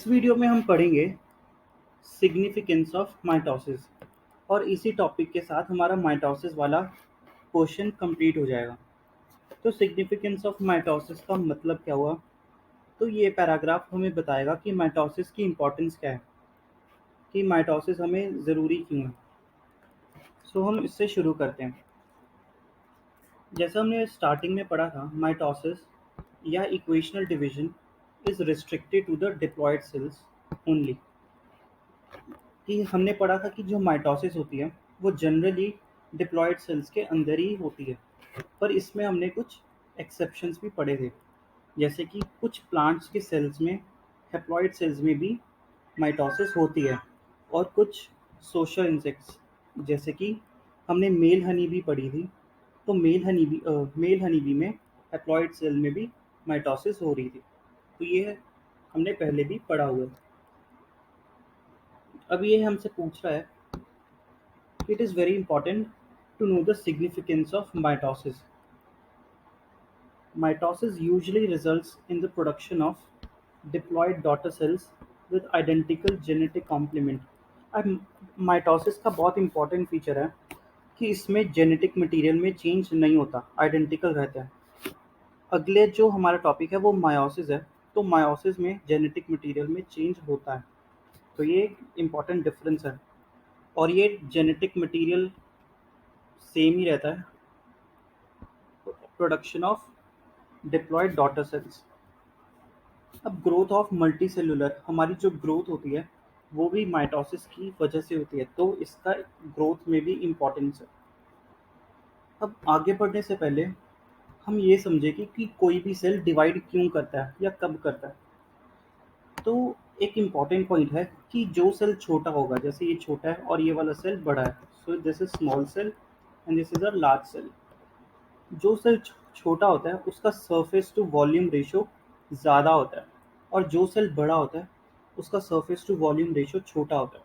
इस वीडियो में हम पढ़ेंगे सिग्निफिकेंस ऑफ माइटोसिस और इसी टॉपिक के साथ हमारा माइटोसिस वाला क्वेश्चन कंप्लीट हो जाएगा। तो सिग्निफिकेंस ऑफ माइटोसिस का मतलब क्या हुआ? तो ये पैराग्राफ हमें बताएगा कि माइटोसिस की इम्पोर्टेंस क्या है, कि माइटोसिस हमें ज़रूरी क्यों है। सो हम इससे शुरू करते हैं। जैसा हमने स्टार्टिंग में पढ़ा था, माइटोसिस या equational division is restricted to the diploid cells only. कि हमने पढ़ा था कि जो माइटोसिस होती है वो जनरली डिप्लॉयड सेल्स के अंदर ही होती है, पर इसमें हमने कुछ एक्सेप्शंस भी पढ़े थे, जैसे कि कुछ प्लांट्स के सेल्स में, हेप्लॉइड सेल्स में भी माइटोसिस होती है, और कुछ सोशल इंसेक्ट्स जैसे कि हमने मेल हनी भी पढ़ी थी। तो मेल हनी बी में हेप्लॉइड सेल में भी माइटोसिस हो रही थी। तो ये हमने पहले भी पढ़ा हुआ है। अब ये हमसे पूछ रहा है, it is very important to know the significance of mitosis. Mitosis usually results in the production of diploid daughter cells with identical genetic complement. अब माइटोसिस का बहुत इंपॉर्टेंट फीचर है कि इसमें जेनेटिक मटेरियल में चेंज नहीं होता, आइडेंटिकल रहता है। अगले जो हमारा टॉपिक है वो मायोसिस है। तो मायोसिस में जेनेटिक मटेरियल में चेंज होता है, तो ये एक इम्पॉर्टेंट डिफरेंस है। और ये जेनेटिक मटेरियल सेम ही रहता है, production of diploid daughter cells. अब ग्रोथ ऑफ मल्टी सेलुलर, हमारी जो ग्रोथ होती है वो भी माइटोसिस की वजह से होती है, तो इसका ग्रोथ में भी इम्पोर्टेंस है। अब आगे बढ़ने से पहले हम ये समझे कि कोई भी सेल डिवाइड क्यों करता है या कब करता है। तो एक इम्पॉर्टेंट पॉइंट है कि जो सेल छोटा होगा, जैसे ये छोटा है और ये वाला सेल बड़ा है, so this is small cell and this is a large cell. जो सेल छोटा होता है उसका सरफेस टू वॉल्यूम रेशियो ज़्यादा होता है, और जो सेल बड़ा होता है उसका सरफेस टू वॉल्यूम रेशियो छोटा होता है।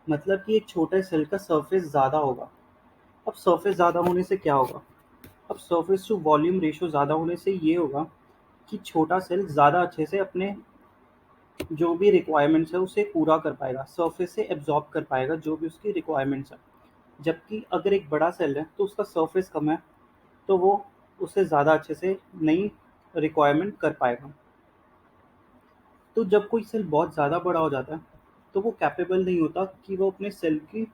मतलब कि एक छोटे सेल का सरफेस ज़्यादा होगा। अब सरफेस ज़्यादा होने से क्या होगा? अब सरफेस टू वॉल्यूम रेशियो ज़्यादा होने से ये होगा कि छोटा सेल ज़्यादा अच्छे से अपने जो भी रिक्वायरमेंट्स है उसे पूरा कर पाएगा, सरफेस से एब्जॉर्ब कर पाएगा जो भी उसकी रिक्वायरमेंट्स है। जबकि अगर एक बड़ा सेल है तो उसका सरफेस कम है, तो वो उससे ज़्यादा अच्छे से नई रिक्वायरमेंट कर पाएगा। तो जब कोई सेल बहुत ज़्यादा बड़ा हो जाता है तो वो कैपेबल नहीं होता कि वो अपने सेल की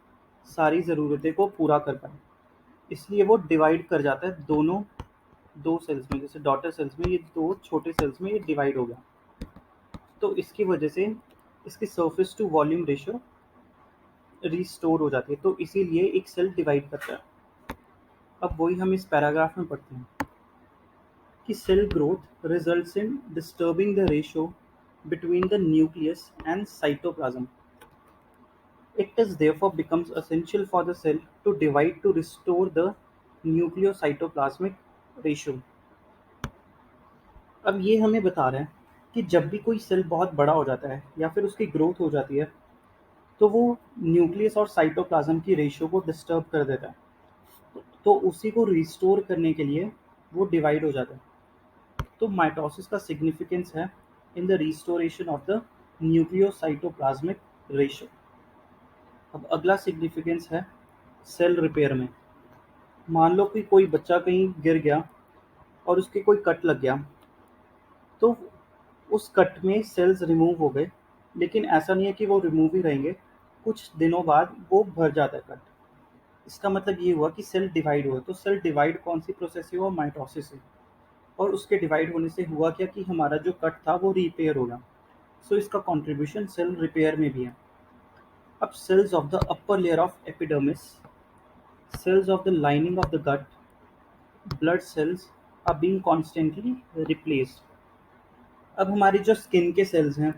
सारी ज़रूरतें को पूरा कर पाए, इसलिए वो डिवाइड कर जाता है दोनों दो सेल्स में। जैसे डॉटर सेल्स में, ये दो छोटे सेल्स में ये डिवाइड हो गया, तो इसकी वजह से इसकी surface to volume ratio restore हो जाती है, तो इसीलिए एक सेल डिवाइड करता है। अब वही हम इस पैराग्राफ में पढ़ते हैं कि cell growth results in disturbing the ratio between the nucleus and cytoplasm. It is therefore becomes essential for the cell to divide to restore the nucleocytoplasmic ratio. अब ये हमें बता रहे हैं कि जब भी कोई सेल बहुत बड़ा हो जाता है या फिर उसकी ग्रोथ हो जाती है, तो वो न्यूक्लियस और साइटोप्लाज्म की रेशियो को डिस्टर्ब कर देता है, तो उसी को रिस्टोर करने के लिए वो डिवाइड हो जाता है। तो माइटोसिस का सिग्निफिकेंस है in the restoration of the nucleocytoplasmic ratio. अब अगला सिग्निफिकेंस है सेल रिपेयर में। मान लो कि कोई बच्चा कहीं गिर गया और उसके कोई कट लग गया, तो उस कट में सेल्स रिमूव हो गए, लेकिन ऐसा नहीं है कि वो रिमूव ही रहेंगे, कुछ दिनों बाद वो भर जाता है कट। इसका मतलब ये हुआ कि सेल डिवाइड हुआ। तो सेल डिवाइड कौन सी प्रोसेस से हुआ? माइटोसिस से। और उसके डिवाइड होने से हुआ क्या कि हमारा जो कट था वो रिपेयर हो गया। सो इसका कंट्रीब्यूशन सेल रिपेयर में भी है। अब cells of the upper layer of epidermis, cells of the lining of the gut, blood cells are being constantly replaced. अब हमारी जो स्किन के सेल्स हैं,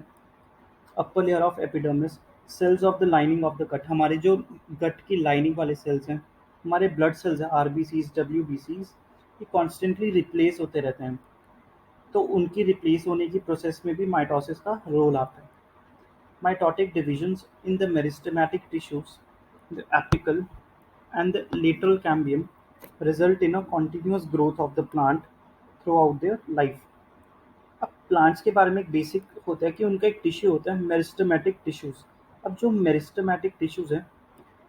upper layer of epidermis, cells of the lining of the gut, हमारे जो gut की lining वाले cells हैं, हमारे ब्लड सेल्स हैं, आरबीसीज, डब्ल्यूबीसीज, ये कॉन्स्टेंटली रिप्लेस होते रहते हैं। तो उनकी रिप्लेस होने की प्रोसेस में भी माइटोसिस का रोल आता है। Mitotic divisions in the meristematic tissues, the apical and the lateral cambium, result in a continuous growth of the plant throughout their life. अब प्लांट्स के बारे में एक बेसिक होता है कि उनका एक टिश्यू होता है मेरिस्टेमेटिक टिश्यूज। अब जो मेरिस्टेमेटिक टिश्यूज हैं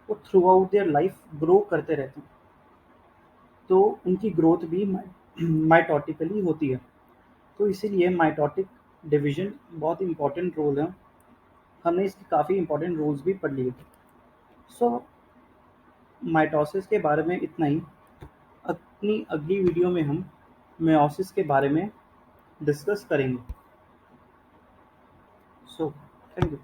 वो through out their life grow करते रहते हैं, तो उनकी ग्रोथ भी माइटोटिकली होती है। तो इसीलिए माइटोटिक डिवीजन बहुत इंपॉर्टेंट रोल है। हमने इसके काफ़ी इंपॉर्टेंट रोल्स भी पढ़ लिए। सो माइटोसिस के बारे में इतना ही। अपनी अगली वीडियो में हम मेयोसिस के बारे में डिस्कस करेंगे। So thank you.